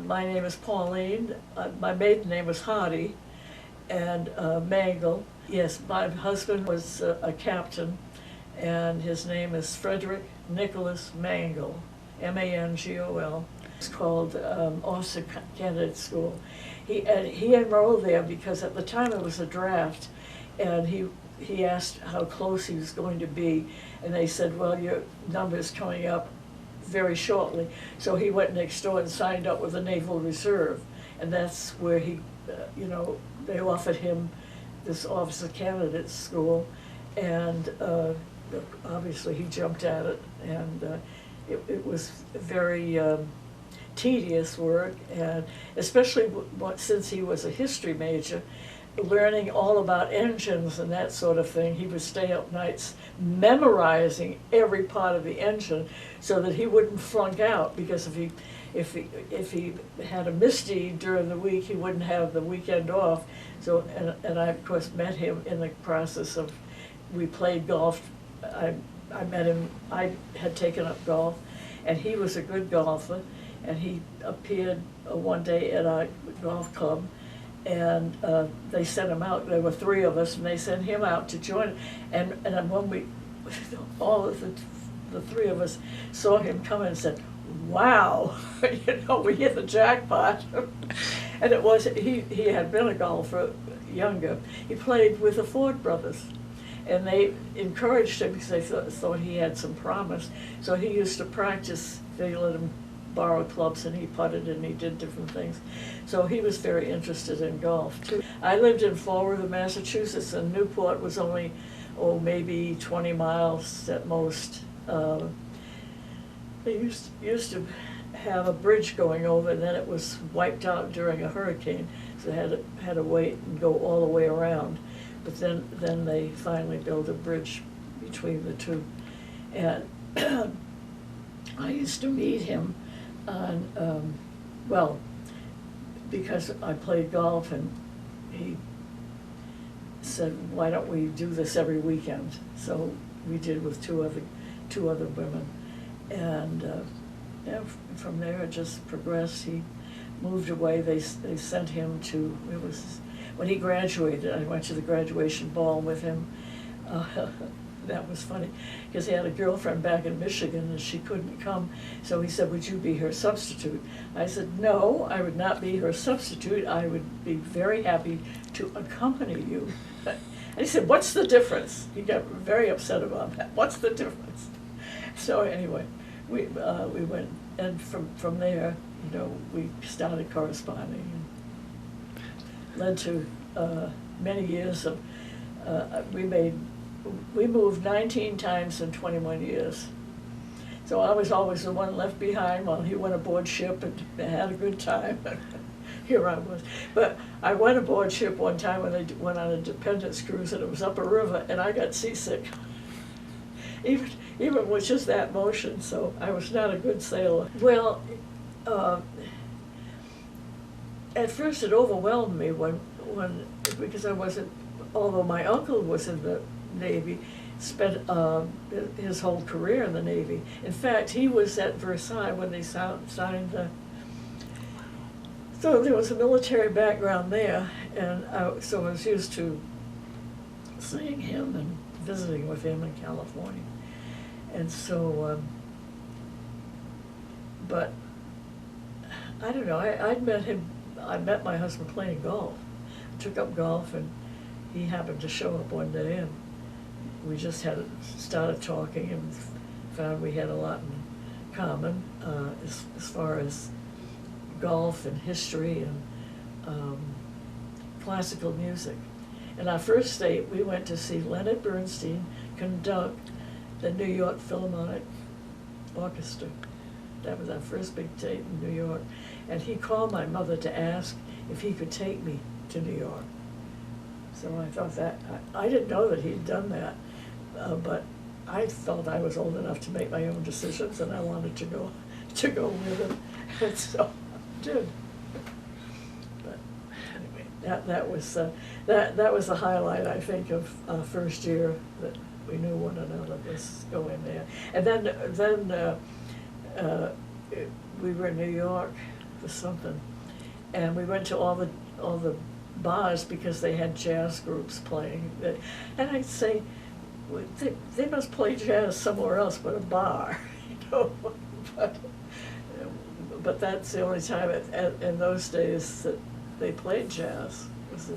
My name is Pauline. My maiden name was Hardy, and Mangol. Yes, my husband was a captain, and his name is Frederick Nicholas Mangol, Mangol. It's called Officer Candidate School. He enrolled there because at the time it was a draft, and he asked how close he was going to be, and they said, well, your number's coming up very shortly. So he went next door and signed up with the Naval Reserve, and that's where he, they offered him this Officer Candidate School, and obviously he jumped at it, and it was very tedious work, and especially since he was a history major, learning all about engines and that sort of thing. He would stay up nights memorizing every part of the engine so that he wouldn't flunk out, because if he had a misdeed during the week, he wouldn't have the weekend off. So, and I of course met him in the process of, we played golf. I met him, I had taken up golf, and he was a good golfer, and he appeared one day at our golf club, and they sent him out. There were 3 of us, and they sent him out to join. And when we, all of the 3 of us saw him come and said, wow, we hit the jackpot. And it was, he had been a golfer younger. He played with the Ford brothers, and they encouraged him because they thought he had some promise. So he used to practice. They let him borrow clubs, and he putted and he did different things. So he was very interested in golf too. I lived in Fall River, Massachusetts, and Newport was only, maybe 20 miles at most. They used to have a bridge going over, and then it was wiped out during a hurricane, so they had to wait and go all the way around. But then they finally built a bridge between the two. And I used to meet him on, because I played golf, and he said, why don't we do this every weekend? So we did with two other women. And from there it just progressed. He moved away. They sent him to, it was, when he graduated, I went to the graduation ball with him. That was funny, because he had a girlfriend back in Michigan, and she couldn't come. So he said, would you be her substitute? I said, no, I would not be her substitute. I would be very happy to accompany you. And he said, what's the difference? He got very upset about that. What's the difference? So anyway, we went, and from there, we started corresponding, and led to many years of, we moved 19 times in 21 years. So I was always the one left behind while he went aboard ship and had a good time. Here I was. But I went aboard ship one time when they went on a Dependence cruise, and it was up a river, and I got seasick. Even with just that motion, so I was not a good sailor. Well, at first it overwhelmed me because I wasn't, although my uncle was in the Navy, spent his whole career in the Navy. In fact, he was at Versailles when they signed the, so there was a military background there, and so I was used to seeing him and visiting with him in California. And so, but I don't know, I met my husband playing golf. I took up golf, and he happened to show up one day, and we just started talking, and found we had a lot in common as far as golf and history and classical music. And our first date, we went to see Leonard Bernstein conduct the New York Philharmonic Orchestra. That was our first big date in New York. And he called my mother to ask if he could take me to New York. So I thought that, I didn't know that he'd done that, but I felt I was old enough to make my own decisions, and I wanted to go with him, and so I did. But anyway, that was the highlight, I think, of first year, that we knew one another, was going there. And then we were in New York or something. And we went to all the bars because they had jazz groups playing. And I'd say, well, they must play jazz somewhere else but a bar, you know. But that's the only time in those days that they played jazz, was